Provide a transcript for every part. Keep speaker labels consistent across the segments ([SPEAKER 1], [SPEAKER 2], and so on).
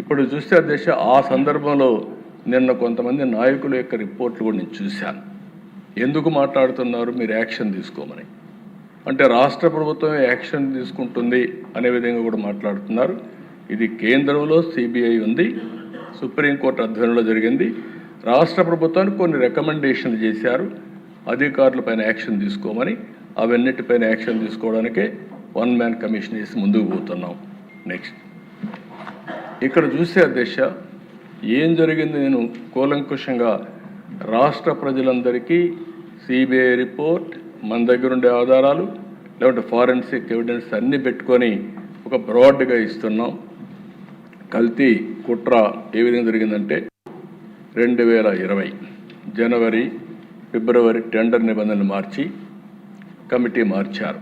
[SPEAKER 1] ఇప్పుడు చూస్తే అధ్యక్ష ఆ సందర్భంలో నిన్న కొంతమంది నాయకుల యొక్క రిపోర్ట్లు కూడా నేను చూశాను. ఎందుకు మాట్లాడుతున్నారు మీరు యాక్షన్ తీసుకోమని, అంటే రాష్ట్ర ప్రభుత్వం యాక్షన్ తీసుకుంటుంది అనే విధంగా కూడా మాట్లాడుతున్నారు. ఇది కేంద్రంలో సిబిఐ ఉంది, సుప్రీంకోర్టు ఆధ్వర్యంలో జరిగింది. రాష్ట్ర ప్రభుత్వానికి కొన్ని రికమెండేషన్లు చేశారు అధికారులపైన యాక్షన్ తీసుకోమని. అవన్నిటిపైన యాక్షన్ తీసుకోవడానికే వన్ మ్యాన్ కమిషన్ వేసి ముందుకు పోతున్నాం. నెక్స్ట్ ఇక్కడ చూసే అధ్యక్ష ఏం జరిగింది నేను కూలంకుషంగా రాష్ట్ర ప్రజలందరికీ సిబిఐ రిపోర్ట్, మన దగ్గర ఉండే ఆధారాలు, లేకపోతే ఫారెన్సిక్ ఎవిడెన్స్ అన్నీ పెట్టుకొని ఒక బ్రాడ్గా ఇస్తున్నాం. కల్తీ కుట్ర ఏ విధంగా జరిగిందంటే 2020 జనవరి, ఫిబ్రవరి టెండర్ నిబంధనలు మార్చి కమిటీ మార్చారు.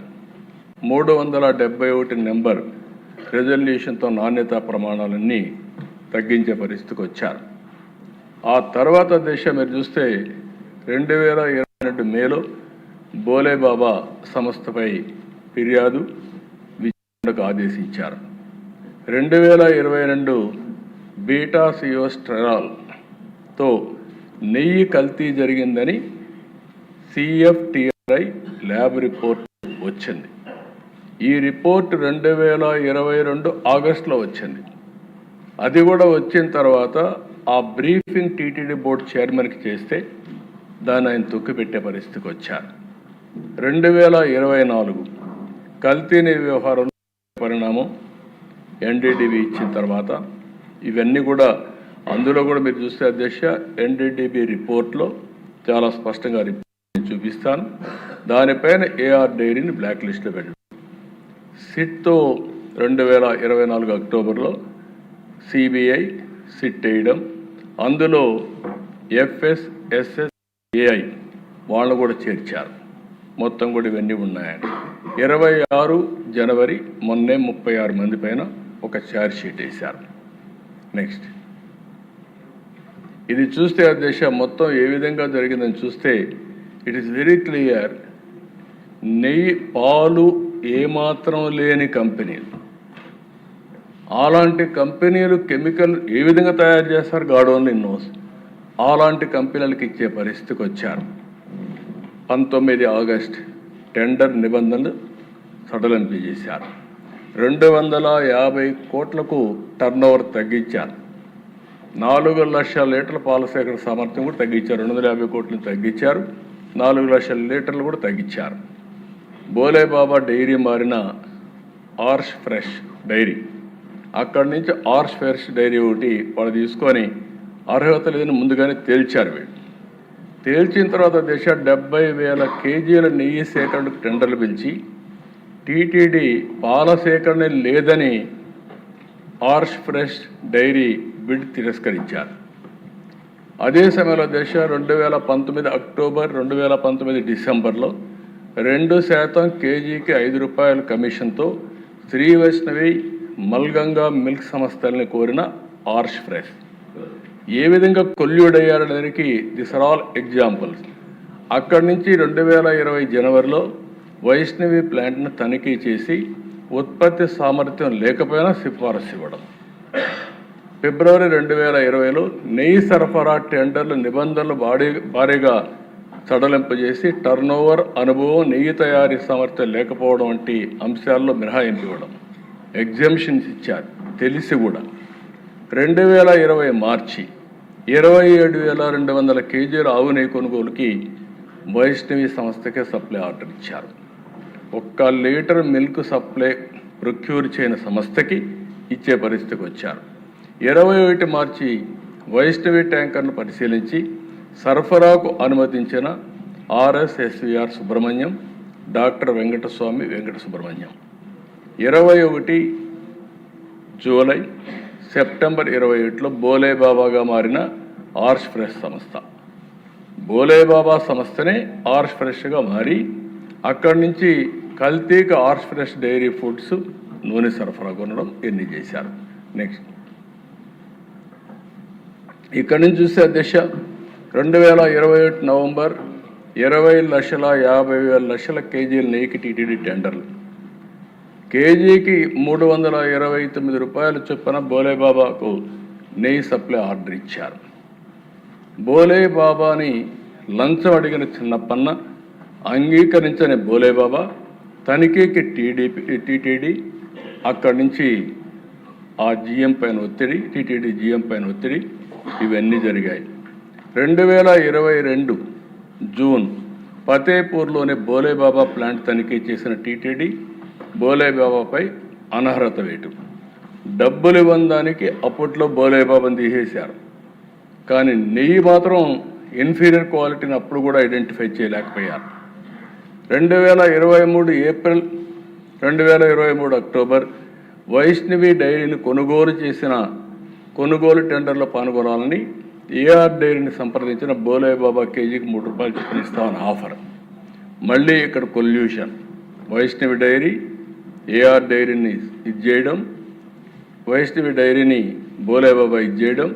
[SPEAKER 1] 371 నెంబర్ రెజల్యూషన్తో నాణ్యతా ప్రమాణాలన్నీ తగ్గించే పరిస్థితికి వచ్చారు. ఆ తర్వాత మీరు చూస్తే 2022 మేలో బోలేబాబా సంస్థపై ఫిర్యాదు విచారణకు ఆదేశించారు. 2022 బీటా సియోస్టెరాల్తో నెయ్యి కల్తీ జరిగిందని CFTRI ల్యాబ్ రిపోర్ట్ వచ్చింది. ఈ రిపోర్ట్ 2022 ఆగస్టులో వచ్చింది. అది కూడా వచ్చిన తర్వాత ఆ బ్రీఫింగ్ టీటీడీ బోర్డు చైర్మన్కి చేస్తే దాన్ని ఆయన తొక్కిపెట్టే పరిస్థితికి వచ్చారు. 2024 కల్తీని వ్యవహారంలో పరిణామం NDDB ఇచ్చిన తర్వాత ఇవన్నీ కూడా అందులో కూడా మీరు చూస్తే అధ్యక్ష NDDB రిపోర్ట్లో చాలా స్పష్టంగా రిపోర్ట్ చూపిస్తాను. దానిపైన AR డైరీని బ్లాక్ లిస్ట్లో పెట్టారు. సిట్తో 2024 అక్టోబర్లో CBI సిట్ వేయడం, అందులో FSSAI వాళ్ళు కూడా చేర్చారు. మొత్తం కూడా ఇవన్నీ ఉన్నాయని 26 జనవరి మొన్నే 36 మంది పైన ఒక ఛార్జ్ షీట్ వేశారు. నెక్స్ట్ ఇది చూస్తే అధ్యక్ష మొత్తం ఏ విధంగా జరిగిందని చూస్తే ఇట్ ఈస్ వెరీ క్లియర్. నెయ్యి పాలు ఏమాత్రం లేని కంపెనీలు, అలాంటి కంపెనీలు కెమికల్ ఏ విధంగా తయారు చేస్తారు గాడ్ ఓన్లీ నోస్. అలాంటి కంపెనీలకు ఇచ్చే పరిస్థితికి వచ్చారు. 19 ఆగస్ట్ టెండర్ నిబంధనలు సడలింపు చేశారు. 250 కోట్లకు టర్నోవర్ తగ్గించారు. 4 లక్షల లీటర్ల పాల సేకరణ సామర్థ్యం కూడా తగ్గించారు. 250 కోట్లను తగ్గించారు. 4 లక్షల లీటర్లు కూడా తగ్గించారు. బోలేబాబా డైరీ మారిన ఆర్ష్ ఫ్రెష్ డైరీ, అక్కడి నుంచి ఆర్ష్ ఫ్రెష్ డైరీ ఒకటి వాళ్ళు తీసుకొని అర్హత లేదని ముందుగానే తేల్చారు. వీళ్ళు తేల్చిన తర్వాత 70,000 కేజీల నెయ్యి సేకరణకు టెండర్లు పిలిచి టీటీడీ పాల సేకరణ లేదని ఆర్ష్ ఫ్రెష్ డైరీ బిడ్ తిరస్కరించారు. అదే సమయంలో 2019 అక్టోబర్ 2019 డిసెంబర్లో 2% కేజీకి ₹5 కమిషన్తో శ్రీ వైష్ణవి మల్గంగా మిల్క్ సంస్థల్ని కోరిన ఆర్ష్ ఫ్రెష్ ఏ విధంగా కొల్యూడయ్యారనేదానికి దిస్ ఆర్ ఆల్ ఎగ్జాంపుల్స్. అక్కడి నుంచి 2020 జనవరిలో వైష్ణవి ప్లాంట్ను తనిఖీ చేసి ఉత్పత్తి సామర్థ్యం లేకపోయినా సిఫారసు ఇవ్వడం. ఫిబ్రవరి 2020లో నెయ్యి సరఫరా టెండర్లు నిబంధనలు భారీగా సడలింపజేసి టర్నోవర్, అనుభవం, నెయ్యి తయారీ సామర్థ్యం లేకపోవడం వంటి అంశాల్లో మినహాయింపు ఇవ్వడం, ఎగ్జంప్షన్స్ ఇచ్చారు తెలిసి కూడా. 2020 మార్చి 27,200 కేజీల ఆవు నెయ్యి కొనుగోలుకి వైష్ణవి సంస్థకే సప్లై ఆర్డర్ ఇచ్చారు. 1 లీటర్ మిల్క్ సప్లై ప్రొక్యూర్ చేయని సంస్థకి ఇచ్చే పరిస్థితికి వచ్చారు. 21 మార్చి వైష్ణవి ట్యాంకర్ను పరిశీలించి సరఫరాకు అనుమతించిన RSSVR Subrahmanyam, doctor Venkataswamy Venkata Subrahmanyam. 21 July, September 21లో బోలేబాబాగా మారిన ఆర్ష్ ఫ్రెష్ సంస్థ, బోలేబాబా సంస్థనే ఆర్ష్ ఫ్రెష్గా మారి అక్కడి నుంచి కల్తీకి ఆర్ష్ ఫ్రెష్ డైరీ ఫుడ్స్ నూనె సరఫరా కొనడం ఎన్ని చేశారు. నెక్స్ట్ ఇక్కడి నుంచి చూస్తే అధ్యక్ష 2021 నవంబర్ 20,50,000 కేజీల నెయ్యికి టీటీడీ టెండర్లు. కేజీకి 329 రూపాయలు చొప్పున బోలేబాబాకు నెయ్యి సప్లై ఆర్డర్ ఇచ్చారు. బోలేబాబాని లంచం అడిగిన చిన్నప్పన్న అంగీకరించని బోలేబాబా తనిఖీకి టీటీడీ అక్కడి నుంచి ఆ జీఎం పైన ఒత్తిడి, టీటీడీ జీఎం పైన ఒత్తిడి, ఇవన్నీ జరిగాయి. 2022 జూన్ ఫతేపూర్లోని బోలేబాబా ప్లాంట్ తనిఖీ చేసిన టీటీడీ బోలేబాబాపై అనర్హత వేటు. డబ్బులు ఇవ్వడానికి అప్పట్లో బోలేబాబాని తీసేశారు, కానీ నెయ్యి మాత్రం ఇన్ఫీరియర్ క్వాలిటీని అప్పుడు కూడా ఐడెంటిఫై చేయలేకపోయారు. 2023 ఏప్రిల్ 2023 అక్టోబర్ వైష్ణవి డైరీని కొనుగోలు టెండర్లో పాల్గొనాలని ఏఆర్ డైరీని సంప్రదించిన బోలేబాబా కేజీకి 3 రూపాయలు చొప్పున ఇస్తామని ఆఫర్. మళ్ళీ ఇక్కడ కొల్యూషన్, వైష్ణవి డైరీ ఏఆర్ డైరీని చేయడం, వైష్ణవి డైరీని బోలేబాబా చేయడం,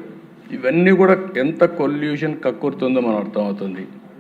[SPEAKER 1] ఇవన్నీ కూడా ఎంత కొల్యూషన్ కక్కుర్తుందో మనం అర్థమవుతుంది.